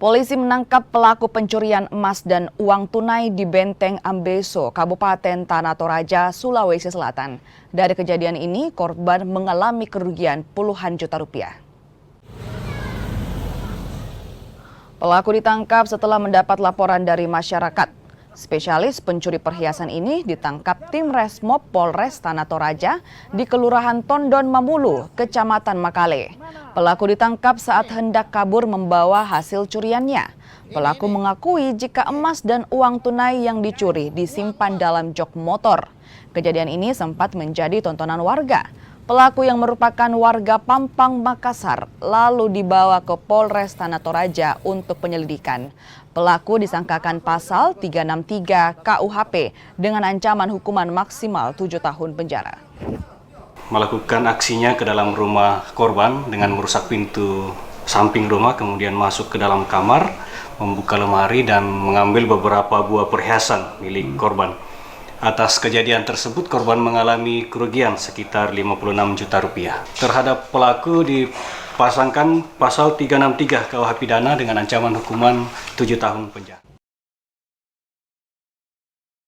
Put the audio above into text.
Polisi menangkap pelaku pencurian emas dan uang tunai di Benteng Ambeso, Kabupaten Tanah Toraja, Sulawesi Selatan. Dari kejadian ini, korban mengalami kerugian puluhan juta rupiah. Pelaku ditangkap setelah mendapat laporan dari masyarakat. Spesialis pencuri perhiasan ini ditangkap tim Resmob Polres Tanah Toraja di Kelurahan Tondon Mamulu, Kecamatan Makale. Pelaku ditangkap saat hendak kabur membawa hasil curiannya. Pelaku mengakui jika emas dan uang tunai yang dicuri disimpan dalam jok motor. Kejadian ini sempat menjadi tontonan warga. Pelaku yang merupakan warga Pampang, Makassar, lalu dibawa ke Polres Tanah Toraja untuk penyelidikan. Pelaku disangkakan pasal 363 KUHP dengan ancaman hukuman maksimal 7 tahun penjara. Melakukan aksinya ke dalam rumah korban dengan merusak pintu samping rumah, kemudian masuk ke dalam kamar, membuka lemari dan mengambil beberapa buah perhiasan milik korban. Atas kejadian tersebut, korban mengalami kerugian sekitar 56 juta rupiah. Terhadap pelaku dipasangkan pasal 363 KUH pidana dengan ancaman hukuman 7 tahun penjara.